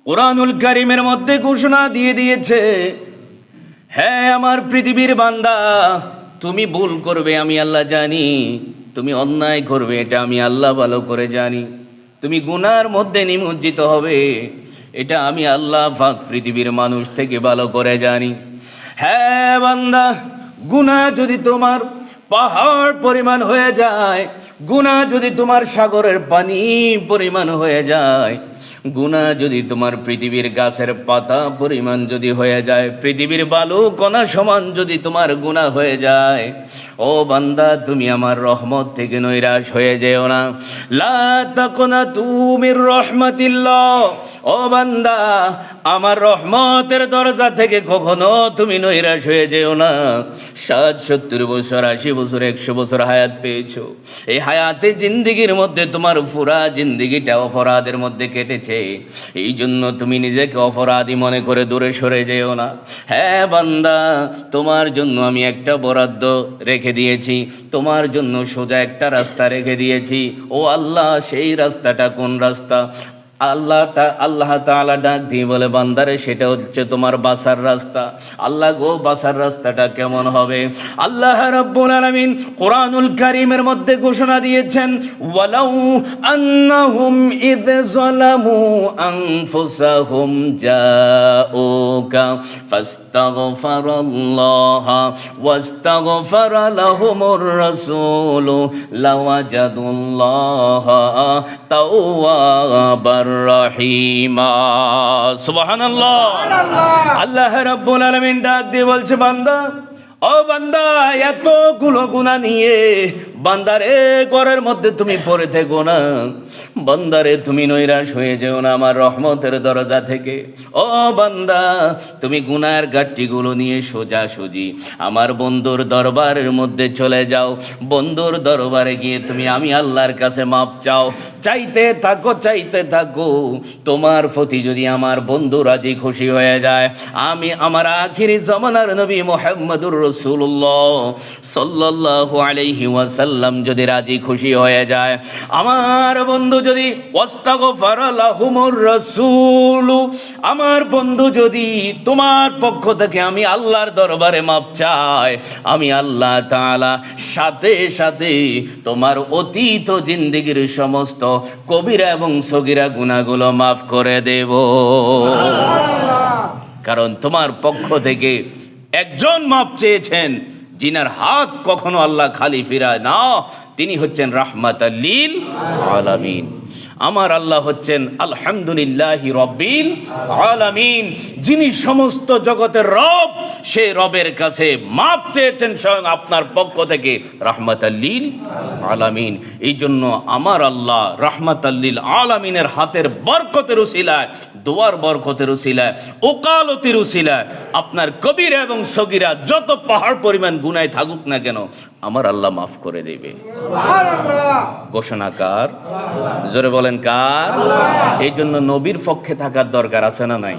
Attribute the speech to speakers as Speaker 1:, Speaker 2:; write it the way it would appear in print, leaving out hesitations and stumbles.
Speaker 1: কোরআনুল কারীমের মধ্যে ঘোষণা দিয়ে দিয়েছে, হ্যাঁ আমার পৃথিবীর বান্দা, তুমি ভুল করবে আমি আল্লাহ জানি, তুমি অন্যায় করবে এটা আমি আল্লাহ ভালো করে জানি, তুমি গুনার মধ্যে নিমজ্জিত হবে এটা আমি আল্লাহ পাক পৃথিবীর মানুষ থেকে ভালো করে জানি। হ্যাঁ বান্দা, গুনাহ যদি তোমার পাহাড় পরিমাণ হয়ে যায়, গুনাহ যদি তোমার সাগরের পানি পরিমাণ হয়ে যায়, গুনাহ যদি তোমার পৃথিবীর গাছের পাতা পরিমাণ যদি হয়ে যায়, পৃথিবীর বালু কণা সমান যদি তোমার গুনাহ হয়ে যায়, ও বান্দা তুমি আমার রহমত থেকে নৈরাশ হয়ে যেও না। লা তাকনাতু মির রাহমাতিল্লাহ, ও বান্দা আমার রহমতের দরজা থেকে কখনো তুমি নৈরাশ হয়ে যেও না। 60-70 বছর, 80 বছর, 100 বছর হায়াত পেয়েছো, এই হায়াতে জিন্দিগির মধ্যে তোমার পুরা জিন্দিগিটা অপরাধের মধ্যে কেটেছে, এই জন্য তুমি নিজেকে অপরাধী মনে করে দূরে সরে যেও না। হ্যাঁ বান্দা, তোমার জন্য আমি একটা বরাদ্দ রেখে দিয়েছি, তোমার জন্য সোজা একটা রাস্তা রেখে দিয়েছি। ও আল্লাহ, সেই রাস্তাটা কোন রাস্তা? আল্লাহ তাআলা ডাক দিয়ে বলে, বান্দারে সেটা হচ্ছে তোমার বাসার রাস্তা। আল্লাহ গো, বাসার রাস্তাটা কেমন হবে? আল্লাহ রাব্বুল আলামিন কোরআনুল কারীমের মধ্যে ঘোষণা দিয়েছেন, ওয়ালাউ আন্নাহুম ইয যালামু আনফুসাহুম জাউকা ফাস্তাগফিরুল্লাহা ওয়াস্তাগফারা লাহুমুর রাসূলু লাওয়াজাদুল্লাহা তাওয়াবার রহিমা। সুবহানাল্লাহ। আল্লাহ রাব্বুল আলামিন ডাক দিয়ে বলছে, বান্দা, ও বান্দা, এতগুলো গুনাহ নিয়ে বান্দারে ঘরের মধ্যে তুমি পড়ে থেকো না, বান্দারে তুমি নৈরাশ হয়ে যেও না আমার রহমতের দরজা থেকে। ও বান্দা, তুমি গুনাহের গাট্টিগুলো নিয়ে সোজাসুজি আমার বন্ধুর দরবারের মধ্যে চলে যাও। বন্ধুর দরবারে গিয়ে তুমি আমি আল্লাহর কাছে মাপ চাও, চাইতে থাকো চাইতে থাকো। তোমার প্রতি যদি আমার বন্ধু রাজি খুশি হয়ে যায়, আমি আমার আখিরি জামানার নবী মুহাম্মদুর রাসূলুল্লাহ সাল্লাল্লাহু আলাইহি ওয়াসাল্লাম যদি রাজি খুশি হয়ে যায়, আমার বন্ধু যদি ওয়াস্তাগফারা লাহুমুর রাসূল, আমার বন্ধু যদি তোমার পক্ষ থেকে আমি আল্লাহর দরবারে মাপ চায়, আমি আল্লাহ তাআলা সাথে সাথে তোমার অতীত জিন্দেগীর সমস্ত কবিরা এবং সগীরা গুনাহগুলো মাফ করে দেব। কারণ তোমার পক্ষ থেকে একজন মাপ চেয়েছেন, যিনার হাত কখনো আল্লাহ খালি ফিরায় না, তিনি হচ্ছেন রাহমাতাল লিল আলামিন। আমার আল্লাহ হচ্ছেন আলহামদুলিল্লাহি রাব্বিল আলামিন, যিনি সমস্ত জগতের রব। সেই রবের কাছে মাপ চেয়েছেন স্বয়ং আপনার পক্ষ থেকে রাহমাতাল লিল আলামিন। এই জন্য আমার আল্লাহ রাহমাতাল লিল আলামিনের হাতের বরকতের উসিলায়, দোয়ার বরকতের উসিলায়, ওকালতির উসিলায় আপনার কবিরা এবং সগীরা যত পাহাড় পরিমাণ গুনাহ থাকুক না কেন, আমার আল্লাহ মাফ করে দেবে। ঘোষণা কার? জোরে বলেন কার? এই জন্য নবীর পক্ষে থাকার দরকার আছে না নাই?